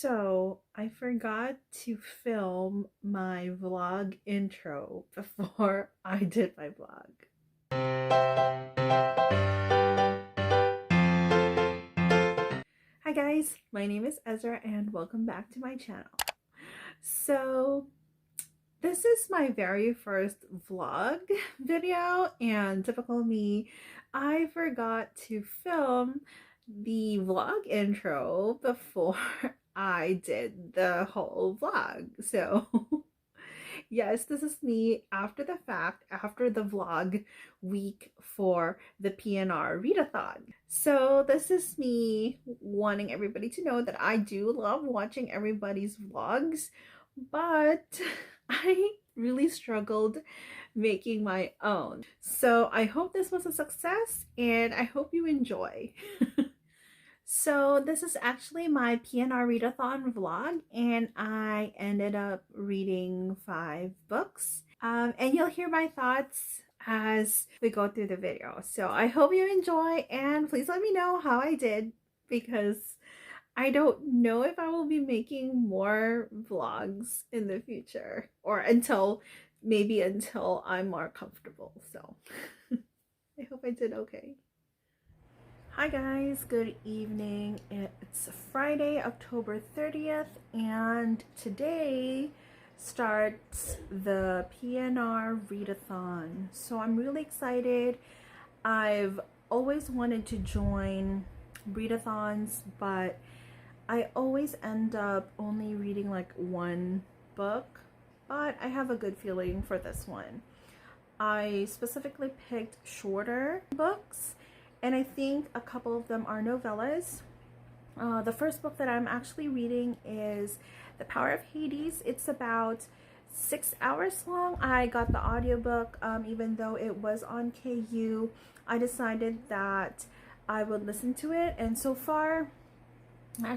So I forgot to film my vlog intro before I did my vlog. Hi guys, my name is Ezra and welcome back to my channel. So this is my very first vlog video, and typical me, I forgot to film the vlog intro before I did the whole vlog. So yes, this is me after the fact, after the vlog week for the PNR Readathon. So this is me wanting everybody to know that I do love watching everybody's vlogs, but I really struggled making my own. So I hope this was a success and I hope you enjoy. So this is actually my PNR Readathon vlog, and I ended up reading 5 books. And you'll hear my thoughts as we go through the video. So I hope you enjoy, and please let me know how I did, because I don't know if I will be making more vlogs in the future, or maybe until I'm more comfortable. So I hope I did okay. Hi guys, good evening. It's Friday, October 30th, and today starts the PNR Readathon. So I'm really excited. I've always wanted to join readathons, but I always end up only reading like one book, but I have a good feeling for this one. I specifically picked shorter books, and I think a couple of them are novellas. The first book that I'm actually reading is The Power of Hades. It's about 6 hours long. I got the audiobook, even though it was on KU. I decided that I would listen to it, and so far, I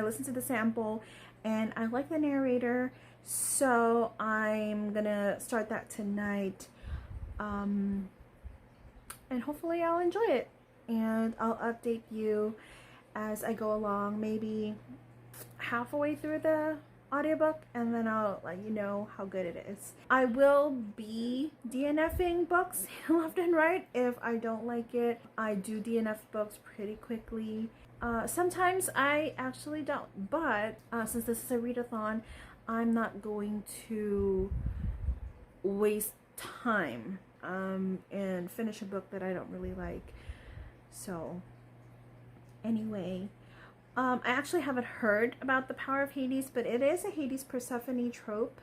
listened to the sample and I like the narrator, so I'm gonna start that tonight. And hopefully I'll enjoy it, and I'll update you as I go along, maybe halfway through the audiobook, and then I'll let you know how good it is. I will be DNFing books left and right if I don't like it. I do DNF books pretty quickly. Sometimes I actually don't, but since this is a readathon, I'm not going to waste time and finish a book that I don't really like. So anyway, I actually haven't heard about The Power of Hades, but it is a Hades Persephone trope,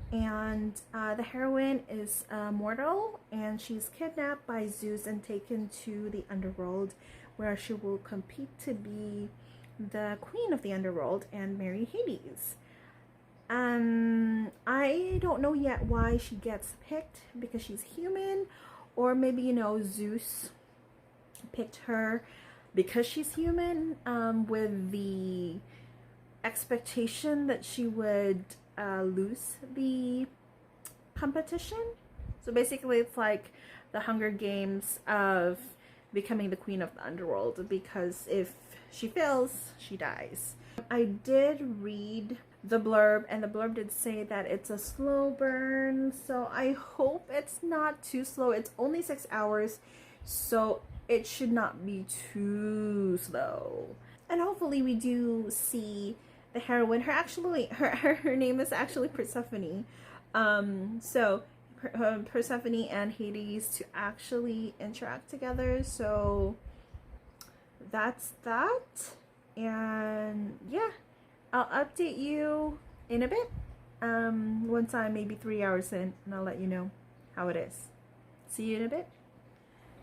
and the heroine is mortal, and she's kidnapped by Zeus and taken to the underworld, where she will compete to be the queen of the underworld and marry Hades. I don't know yet why she gets picked, because she's human, or maybe, Zeus picked her because she's human, with the expectation that she would lose the competition. So basically it's like the Hunger Games of becoming the queen of the underworld, because if she fails, she dies. I did read the blurb, and the blurb did say that it's a slow burn, so I hope it's not too slow. It's only 6 hours, so it should not be too slow. And hopefully we do see the heroine. Her name is actually Persephone. So Persephone and Hades to actually interact together. So that's that. And yeah, I'll update you in a bit, once I'm maybe 3 hours in, and I'll let you know how it is. See you in a bit.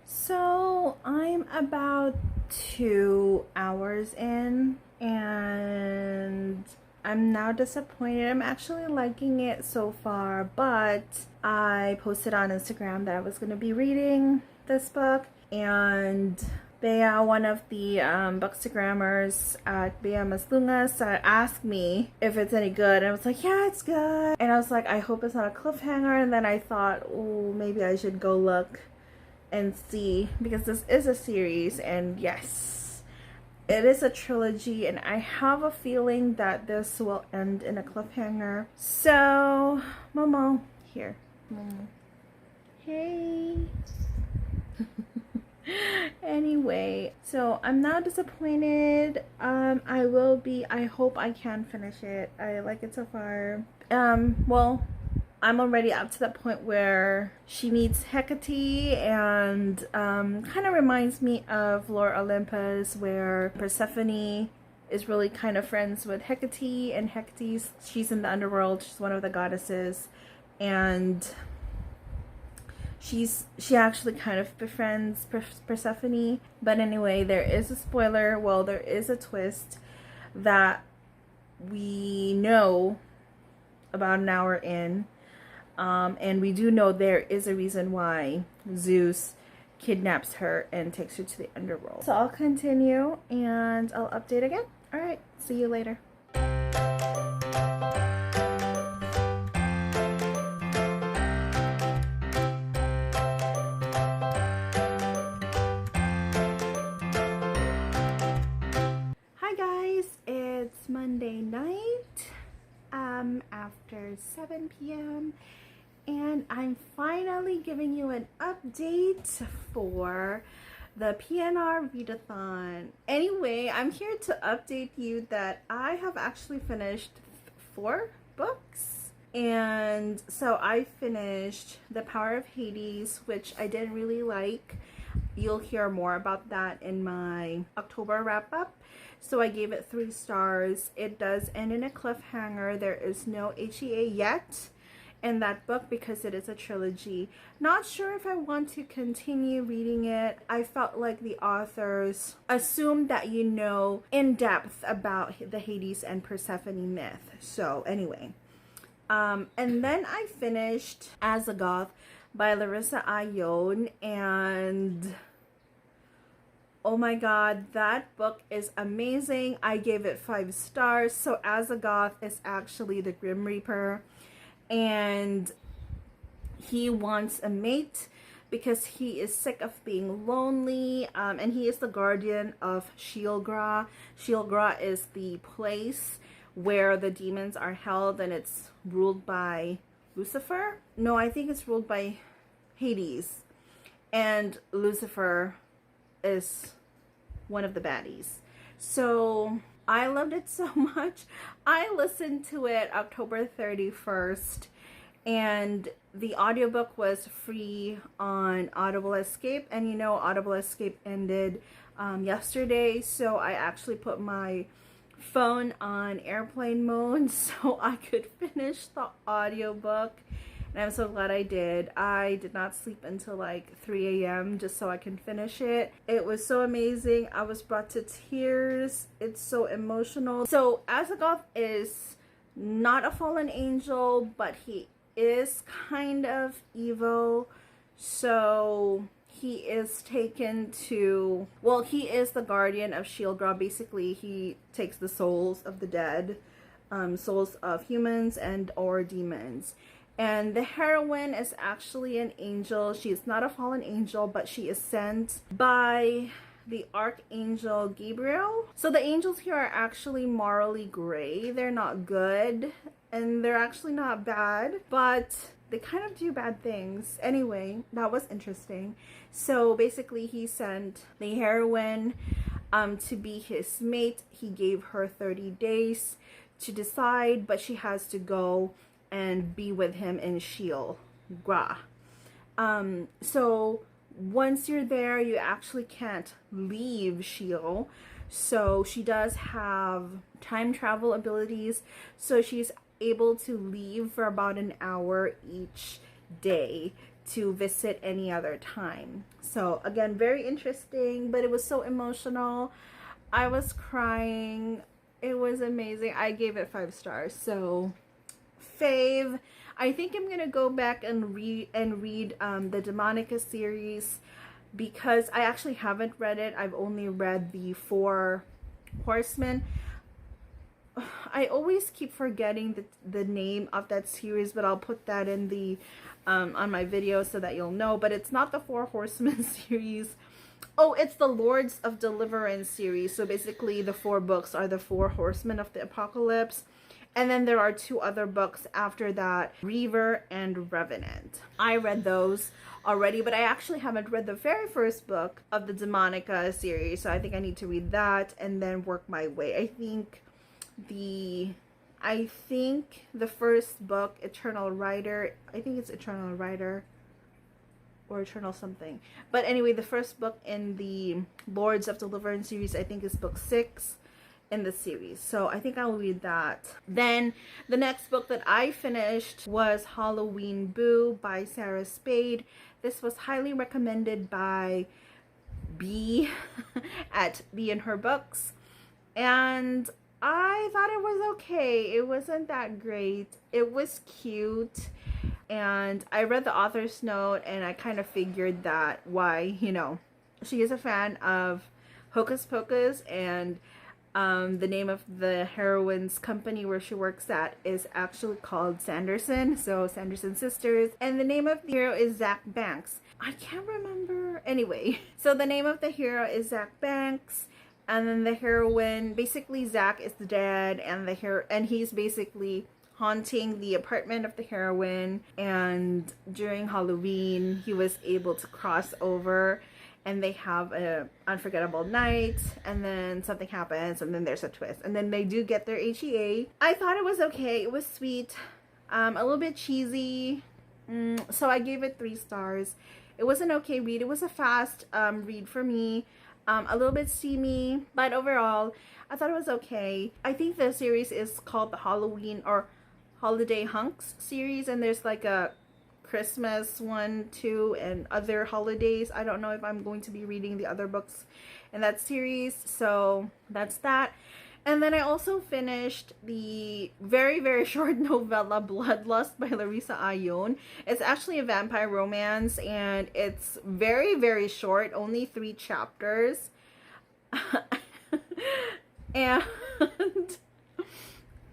So I'm about 2 hours in, and I'm now disappointed. I'm actually liking it so far, but I posted on Instagram that I was going to be reading this book, and Bea, one of the bookstagrammers at Bea Maslungas, asked me if it's any good, and I was like, yeah, it's good. And I was like, I hope it's not a cliffhanger, and then I thought, oh, maybe I should go look and see, because this is a series, and yes, it is a trilogy, and I have a feeling that this will end in a cliffhanger. So, Momo, here. Momo. Hey. Anyway, so I'm not disappointed. I hope I can finish it. I like it so far. Well, I'm already up to that point where she meets Hecate, and kind of reminds me of Lore Olympus, where Persephone is really kind of friends with Hecate, and she's in the underworld. She's one of the goddesses, and she actually kind of befriends Persephone. But anyway, there is a spoiler. Well, there is a twist that we know about an hour in. And we do know there is a reason why Zeus kidnaps her and takes her to the underworld. So I'll continue and I'll update again. All right, see you later. Hi guys, it's Monday night after 7 p.m. and I'm finally giving you an update for the PNR Readathon. Anyway, I'm here to update you that I have actually finished 4 books. And so I finished The Power of Hades, which I didn't really like. You'll hear more about that in my October wrap-up. So I gave it 3 stars. It does end in a cliffhanger. There is no HEA yet in that book because it is a trilogy. Not sure if I want to continue reading it. I felt like the authors assumed that you know in depth about the Hades and Persephone myth. So anyway, and then I finished Azagoth by Larissa Ayon, and oh my god, that book is amazing. I gave it 5 stars. So Azagoth is actually the Grim Reaper, and he wants a mate because he is sick of being lonely, and he is the guardian of Sheol-Gra. Sheol-Gra is the place where the demons are held, and it's ruled by Lucifer. No, I think it's ruled by Hades, and Lucifer is one of the baddies. So I loved it so much. I listened to it October 31st, and the audiobook was free on Audible Escape, and you know Audible Escape ended yesterday, so I actually put my phone on airplane mode so I could finish the audiobook. And I'm so glad I did. I did not sleep until like 3 a.m. just so I can finish it. It was so amazing. I was brought to tears. It's so emotional. So Azagoth is not a fallen angel, but he is kind of evil. So he is taken to, well, he is the guardian of Sheol-Gra. Basically, he takes the souls of the dead, souls of humans and or demons. And the heroine is actually an angel. She is not a fallen angel, but she is sent by the Archangel Gabriel. So the angels here are actually morally gray. They're not good, and they're actually not bad, but they kind of do bad things. Anyway, that was interesting. So basically, he sent the heroine to be his mate. He gave her 30 days to decide, but she has to go and be with him in Sheol-Gra. So once you're there, you actually can't leave Sheol. So she does have time travel abilities. So she's able to leave for about an hour each day to visit any other time. So again, very interesting, but it was so emotional. I was crying. It was amazing. I gave it 5 stars. So fave. I think I'm gonna go back and read the Demonica series, because I actually haven't read it. I've only read the 4 Horsemen. I always keep forgetting the name of that series, but I'll put that in the on my video so that you'll know. But it's not the 4 Horsemen series. Oh, it's the Lords of Deliverance series. So basically the 4 books are the 4 horsemen of the apocalypse. And then there are 2 other books after that, Reaver and Revenant. I read those already, but I actually haven't read the very first book of the Demonica series. So I think I need to read that and then work my way. I think the first book, Eternal Rider, I think it's Eternal Rider or Eternal something. But anyway, the first book in the Lords of Deliverance series, I think is book 6 in the series. So I think I'll read that. Then the next book that I finished was Halloween Boo by Sarah Spade. This was highly recommended by B at B in Her Books. And I thought it was okay. It wasn't that great. It was cute. And I read the author's note and I kind of figured that why, she is a fan of Hocus Pocus, and the name of the heroine's company where she works at is actually called Sanderson, so Sanderson Sisters, and the name of the hero is Zach Banks. I can't remember. Anyway, so the name of the hero is Zach Banks, and then the heroine, basically Zach is dead, and he's basically haunting the apartment of the heroine, and during Halloween he was able to cross over and they have a unforgettable night, and then something happens, and then there's a twist, and then they do get their HEA. I thought it was okay. It was sweet, a little bit cheesy, so I gave it 3 stars. It was an okay read. It was a fast read for me, a little bit steamy, but overall I thought it was okay. I think the series is called the Halloween or Holiday Hunks series, and there's like a Christmas 1, 2, and other holidays. I don't know if I'm going to be reading the other books in that series, so that's that. And then I also finished the very, very short novella Bloodlust by Larissa Ayon. It's actually a vampire romance, and it's very, very short, only 3 chapters. And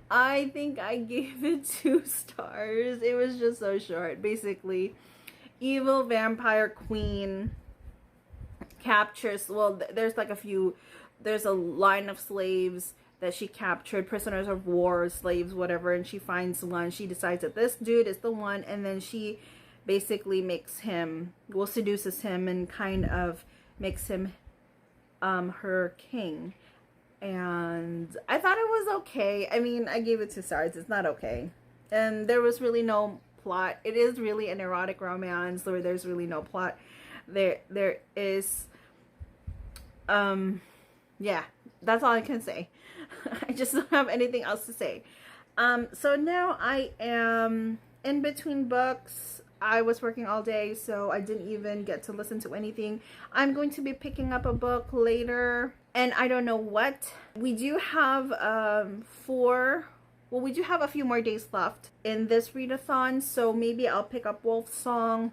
I think I gave it 2 stars. It was just so short. Basically, evil vampire queen captures, well, there's like there's a line of slaves that she captured, prisoners of war, slaves, whatever, and she finds one. She decides that this dude is the one, and then she basically seduces him and kind of makes him her king. And I thought it was okay. I mean, I gave it 2 stars. It's not okay. And there was really no plot. It is really an erotic romance where there's really no plot. There is, yeah, that's all I can say. I just don't have anything else to say. So now I am in between books. I was working all day, so I didn't even get to listen to anything. I'm going to be picking up a book later, and I don't know what. We do have we do have a few more days left in this readathon, so maybe I'll pick up Wolf Song.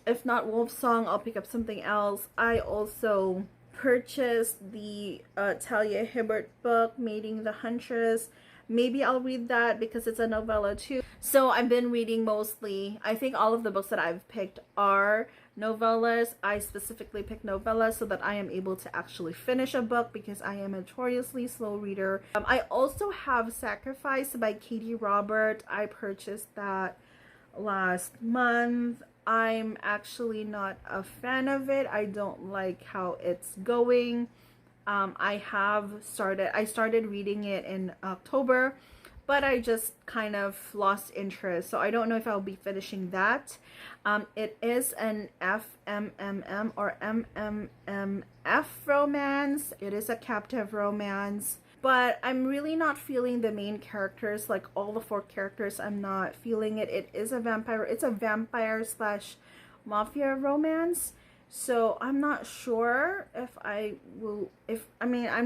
If not Wolf Song, I'll pick up something else. I also purchased the Talia Hibbert book, Mating the Huntress. Maybe I'll read that because it's a novella too. So I've been reading mostly, I think all of the books that I've picked are novellas. I specifically picked novellas so that I am able to actually finish a book because I am a notoriously slow reader. I also have Sacrifice by Katie Robert. I purchased that last month. I'm actually not a fan of it. I don't like how it's going. I started reading it in October, but I just kind of lost interest. So I don't know if I'll be finishing that. It is an FMMM or MMMF romance. It is a captive romance, but I'm really not feeling the main characters, like all the 4 characters. I'm not feeling it. It's a vampire slash mafia romance. So I'm not sure if I'm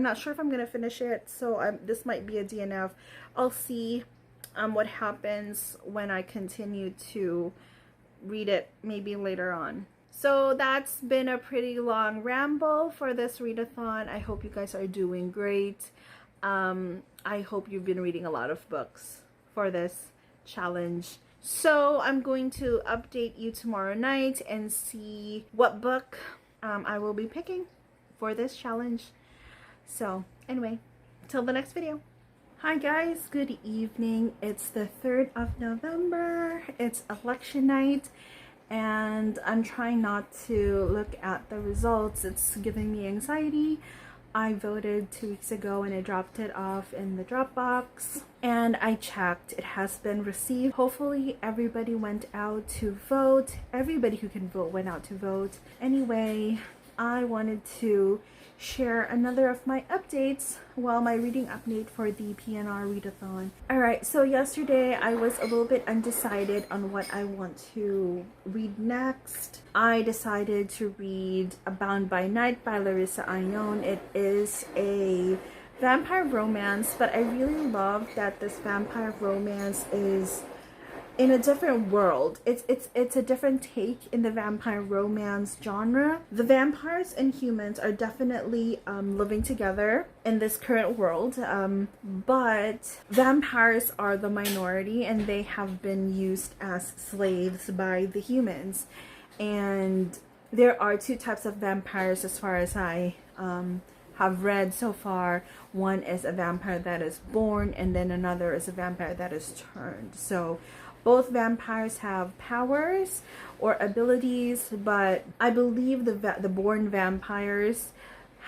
not sure if I'm gonna finish it. So this might be a DNF. I'll see what happens when I continue to read it maybe later on. So that's been a pretty long ramble for this readathon. I hope you guys are doing great. I hope you've been reading a lot of books for this challenge. So I'm going to update you tomorrow night and see what book I will be picking. for this challenge. So anyway, till the next video. Hi guys, good evening. It's the 3rd of November. It's election night and I'm trying not to look at the results. It's giving me anxiety. I voted 2 weeks ago and I dropped it off in the Dropbox and I checked. It has been received. Hopefully everybody went out to vote. Everybody who can vote went out to vote. Anyway, I wanted to share another of my updates, my reading update for the PNR Readathon. Alright, so yesterday I was a little bit undecided on what I want to read next. I decided to read Bound by Night by Larissa Ayon. It is a vampire romance, but I really love that this vampire romance is in a different world. It's a different take in the vampire romance genre. The vampires and humans are definitely living together in this current world, but vampires are the minority and they have been used as slaves by the humans. And there are 2 types of vampires as far as I have read so far. One is a vampire that is born and then another is a vampire that is turned. So both vampires have powers or abilities, but I believe the born vampires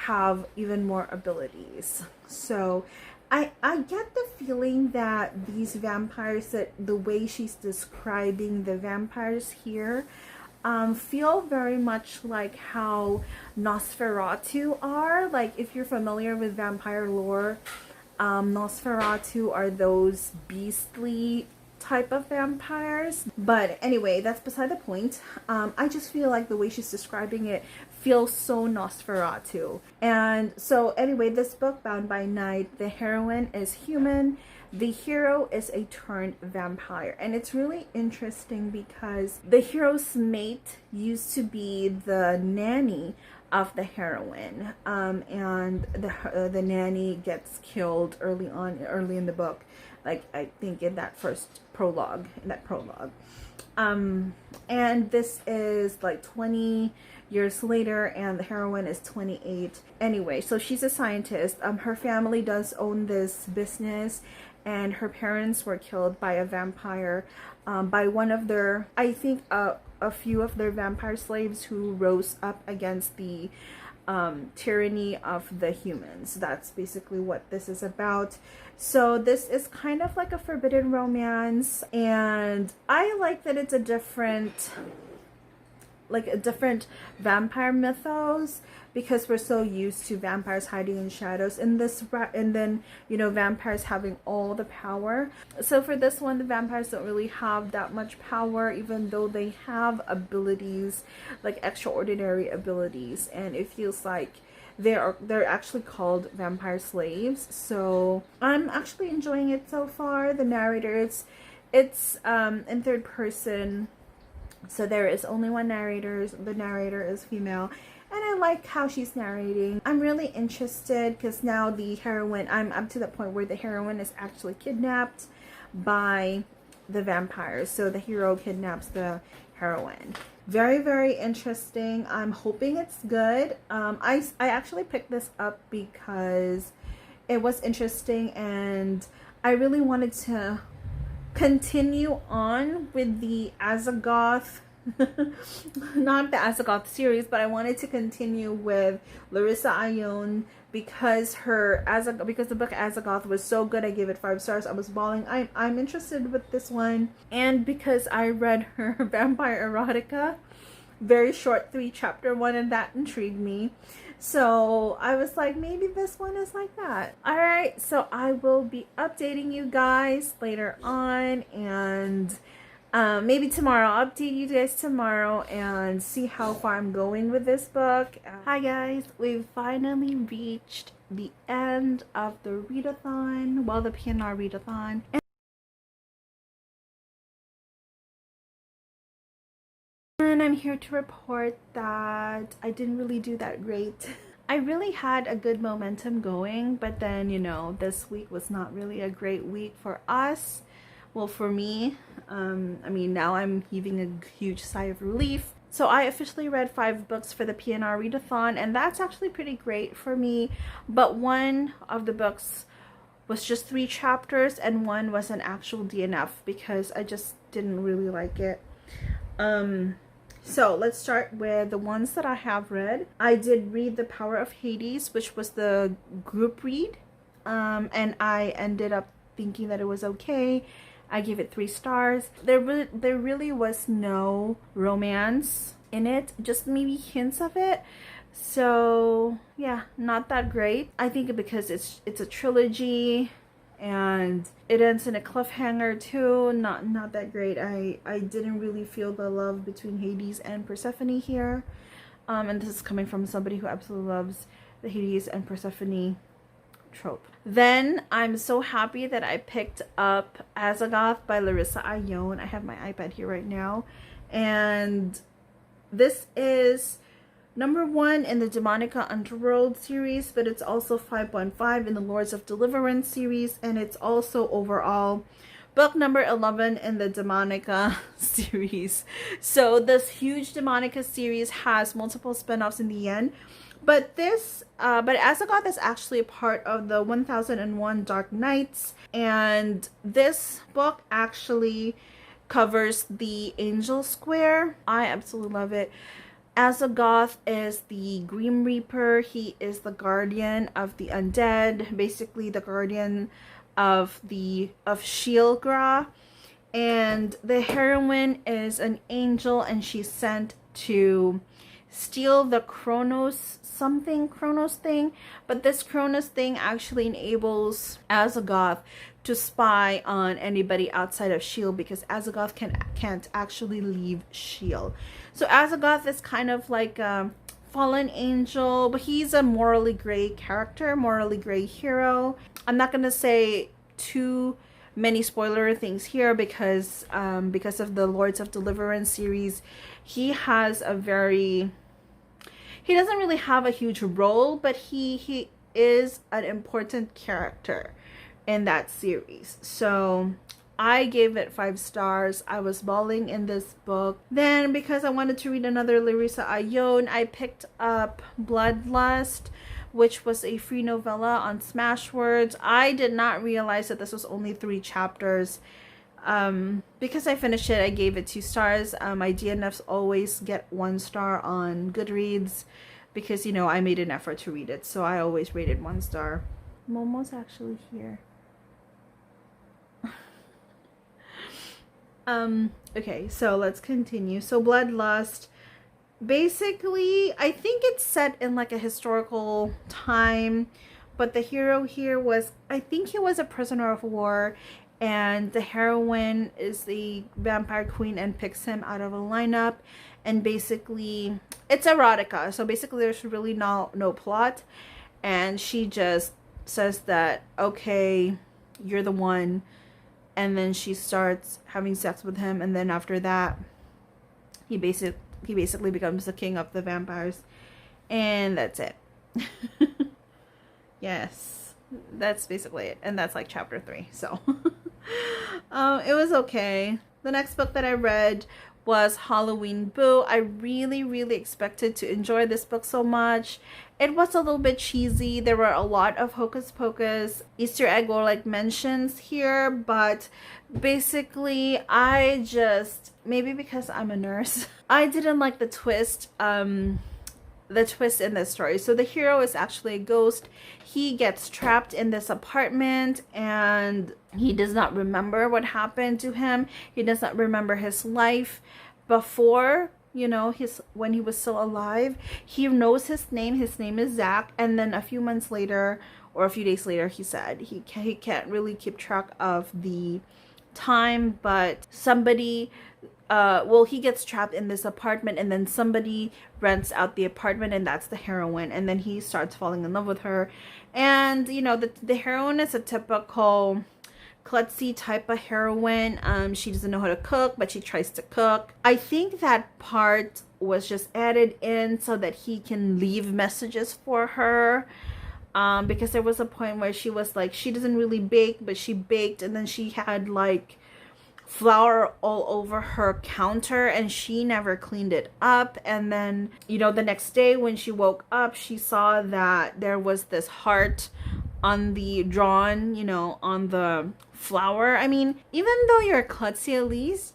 have even more abilities. So I get the feeling that these vampires, that the way she's describing the vampires here, feel very much like how Nosferatu are. Like if you're familiar with vampire lore, Nosferatu are those beastly type of vampires. But anyway, that's beside the point. I just feel like the way she's describing it feels so Nosferatu. And so anyway, this book, Bound by Night, the heroine is human, the hero is a turned vampire. And it's really interesting because the hero's mate used to be the nanny of the heroine, and the nanny gets killed early in the book, like I think in that prologue. And this is like 20 years later and the heroine is 28. Anyway, so she's a scientist. Her family does own this business and her parents were killed by a vampire, by one of their, I think a few of their vampire slaves who rose up against the tyranny of the humans. That's basically what this is about. So this is kind of like a forbidden romance, and I like that it's a different vampire mythos, because we're so used to vampires hiding in shadows in this, and then vampires having all the power. So for this one, the vampires don't really have that much power, even though they have abilities, like extraordinary abilities, and it feels like they're actually called vampire slaves. So I'm actually enjoying it so far. The narrator, it's in 3rd person. So there is only one narrator. The narrator is female. And I like how she's narrating. I'm really interested because now the heroine, I'm up to the point where the heroine is actually kidnapped by the vampires. So the hero kidnaps the heroine. Very, very interesting. I'm hoping it's good. I actually picked this up because it was interesting and I really wanted to continue on with the Azagoth, not the Azagoth series, but I wanted to continue with Larissa Ayon because the book Azagoth was so good. I gave it 5 stars. I was bawling. I'm interested with this one, and because I read her Vampire Erotica, very short 3-chapter one, and that intrigued me. So I was like, maybe this one is like that. Alright, so I will be updating you guys later on, and maybe tomorrow. I'll update you guys tomorrow and see how far I'm going with this book. Hi guys, we've finally reached the end of the readathon, the PNR Readathon. And I'm here to report that I didn't really do that great. I really had a good momentum going, but then, this week was not really a great week for us. Well, for me, I mean, now I'm heaving a huge sigh of relief. So I officially read 5 books for the PNR Readathon, and that's actually pretty great for me. But one of the books was just 3 chapters, and one was an actual DNF because I just didn't really like it. So let's start with the ones that I have read. I did read The Power of Hades, which was the group read, and I ended up thinking that it was okay. I gave it 3 stars. There really was no romance in it, just maybe hints of it. So yeah, not that great. I think because it's a trilogy and it ends in a cliffhanger too. Not that great. I didn't really feel the love between Hades and Persephone here. And this is coming from somebody who absolutely loves the Hades and Persephone trope. Then I'm so happy that I picked up Azagoth by Larissa Ione. I have my iPad here right now, and this is number 1 in the Demonica Underworld series, but it's also 5.5 in the Lords of Deliverance series, and it's also overall book number 11 in the Demonica series. So this huge Demonica series has multiple spin-offs in the end. But Azagoth is actually a part of the 1001 Dark Nights, and this book actually covers the Angel Square. I absolutely love it. Azagoth is the Grim Reaper. He is the guardian of the undead, basically the guardian of Sheilgra, and the heroine is an angel, and she's sent to steal the Chronos thing, but this Chronos thing actually enables Azagoth to spy on anybody outside of S.H.I.E.L.D. because Azagoth can't actually leave S.H.I.E.L.D. So Azagoth is kind of like a fallen angel, but he's a morally gray character, morally gray hero. I'm not gonna say too many spoiler things here because of the Lords of Deliverance series, he doesn't really have a huge role, but he is an important character in that series. So I gave it 5 stars. I was bawling in this book. Then because I wanted to read another Larissa Ione, I picked up Bloodlust, which was a free novella on Smashwords. I did not realize that this was only 3 chapters. Because I finished it, I gave it 2 stars. My DNFs always get 1 star on Goodreads because, you know, I made an effort to read it. So I always rated 1 star. Momo's actually here. Okay, so let's continue. So Bloodlust, basically, I think it's set in like a historical time, but the hero here was, I think he was a prisoner of war, and the heroine is the vampire queen and picks him out of a lineup, and basically it's erotica, so basically there's really no plot, and she just says that, okay, you're the one, and then she starts having sex with him, and then after that he basically becomes the king of the vampires, and that's it. Yes, that's basically it, and that's like chapter 3. So it was okay. The next book that I read was Halloween Boo. I really expected to enjoy this book so much. It was a little bit cheesy. There were a lot of hocus pocus Easter egg or like mentions here, but basically I just, maybe because I'm a nurse, I didn't like the twist in this story. So the hero is actually a ghost. He gets trapped in this apartment and he does not remember what happened to him. He does not remember his life before, you know, when he was still alive. He knows his name. His name is Zach. And then a few months later, or a few days later, he said he can't really keep track of the time, but somebody, well, he gets trapped in this apartment, and then somebody rents out the apartment, and that's the heroine, and then he starts falling in love with her. And you know, the heroine is a typical klutzy type of heroine. She doesn't know how to cook, but she tries to cook. I think that part was just added in so that he can leave messages for her, because there was a point where she was like, she doesn't really bake, but she baked, and then she had like flour all over her counter, and she never cleaned it up. And then, you know, the next day when she woke up, she saw that there was this heart on the drawn, you know, on the flour. I mean, even though you're klutzy, at least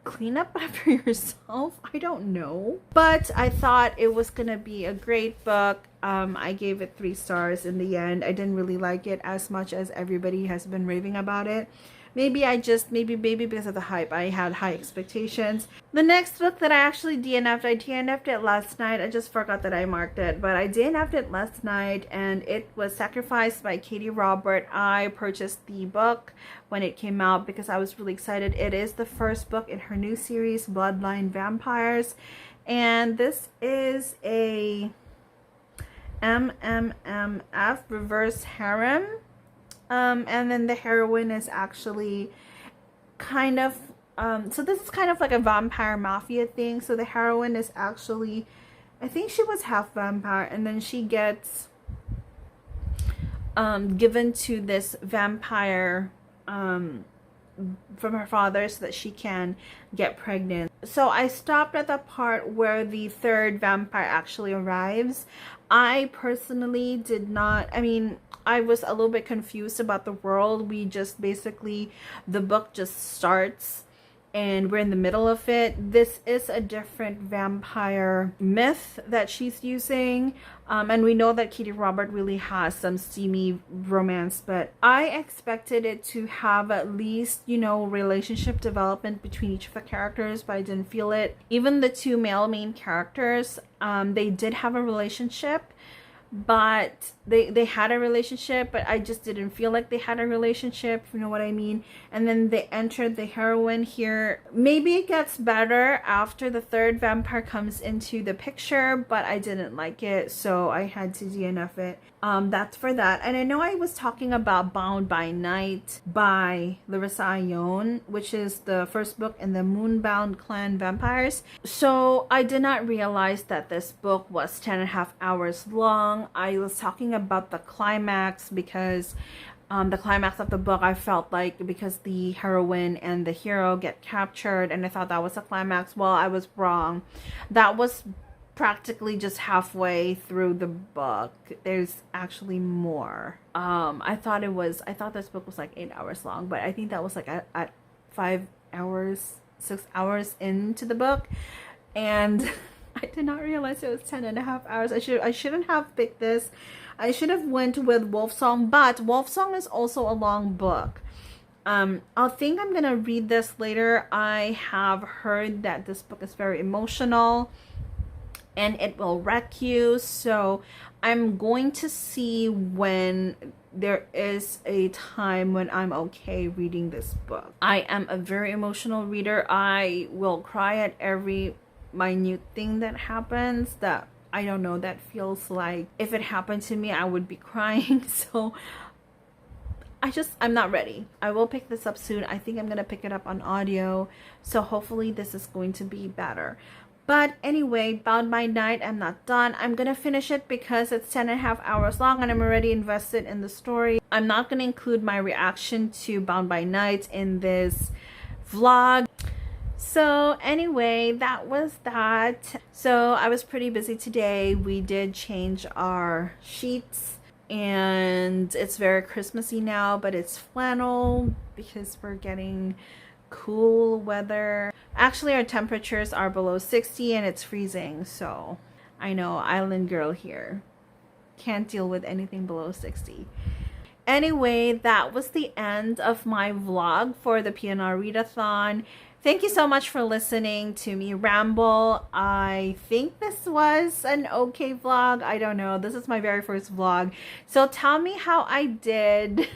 clean up after yourself. I don't know, but I thought it was gonna be a great book. I gave it 3 stars in the end. I didn't really like it as much as everybody has been raving about it. Maybe maybe because of the hype, I had high expectations. The next book that I actually DNF'd, I DNF'd it last night. I just forgot that I marked it, but I DNF'd it last night, and it was Sacrificed by Katie Robert. I purchased the book when it came out because I was really excited. It is the first book in her new series, Bloodline Vampires, and this is a MMMF reverse harem. And then the heroine is actually kind of, so this is kind of like a vampire mafia thing. So the heroine is actually, I think she was half vampire, and then she gets given to this vampire from her father so that she can get pregnant. So I stopped at the part where the 3rd vampire actually arrives. I personally did not, I mean, I was a little bit confused about the world. We just basically, the book just starts and we're in the middle of it. This is a different vampire myth that she's using. And we know that Katie Robert really has some steamy romance, but I expected it to have at least, you know, relationship development between each of the characters, but I didn't feel it. Even the 2 male main characters, they did have a relationship, but they had a relationship, but I just didn't feel like they had a relationship, you know what I mean? And then they entered the heroine here. Maybe it gets better after the 3rd vampire comes into the picture, but I didn't like it, so I had to DNF it. That's for that. And I know I was talking about Bound by Night by Larissa Ione, which is the first book in the Moonbound Clan Vampires. So I did not realize that this book was 10.5 hours long. I was talking about the climax because the climax of the book, I felt like, because the heroine and the hero get captured, and I thought that was the climax. Well, I was wrong. That was practically just halfway through the book. There's actually more. I thought this book was like 8 hours long, but I think that was like at 5 hours, 6 hours into the book, and I did not realize it was 10.5 hours. I shouldn't have picked this. I should have went with Wolfsong, but Wolfsong is also a long book. I think I'm gonna read this later. I have heard that this book is very emotional and it will wreck you, so I'm going to see when there is a time when I'm okay reading this book. I am a very emotional reader. I will cry at every minute thing that happens. That, I don't know, that feels like if it happened to me I would be crying. So I'm not ready. I will pick this up soon. I think I'm gonna pick it up on audio, so hopefully this is going to be better. But anyway, Bound by Night, I'm not done. I'm gonna finish it because it's 10.5 hours long and I'm already invested in the story. I'm not gonna include my reaction to Bound by Night in this vlog. So anyway, that was that. So I was pretty busy today. We did change our sheets and it's very Christmassy now, but it's flannel because we're getting cool weather. Actually, our temperatures are below 60 and it's freezing, so I know, island girl here, can't deal with anything below 60. Anyway, that was the end of my vlog for the PNR Readathon. Thank you so much for listening to me ramble. I think this was an okay vlog. I don't know. This is my very first vlog. So tell me how I did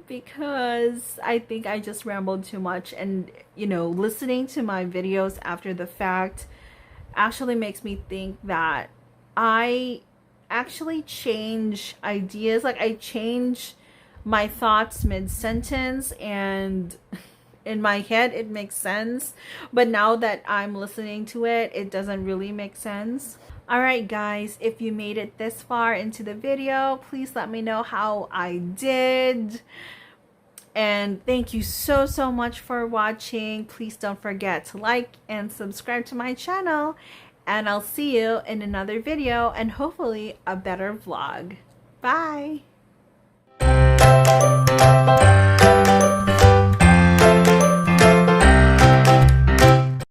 because I think I just rambled too much, and you know, listening to my videos after the fact actually makes me think that I actually change ideas. Like, I change my thoughts mid-sentence, and in my head it makes sense, but now that I'm listening to it, it doesn't really make sense. Alright guys, if you made it this far into the video, please let me know how I did. And thank you so much for watching. Please don't forget to like and subscribe to my channel. And I'll see you in another video and hopefully a better vlog. Bye!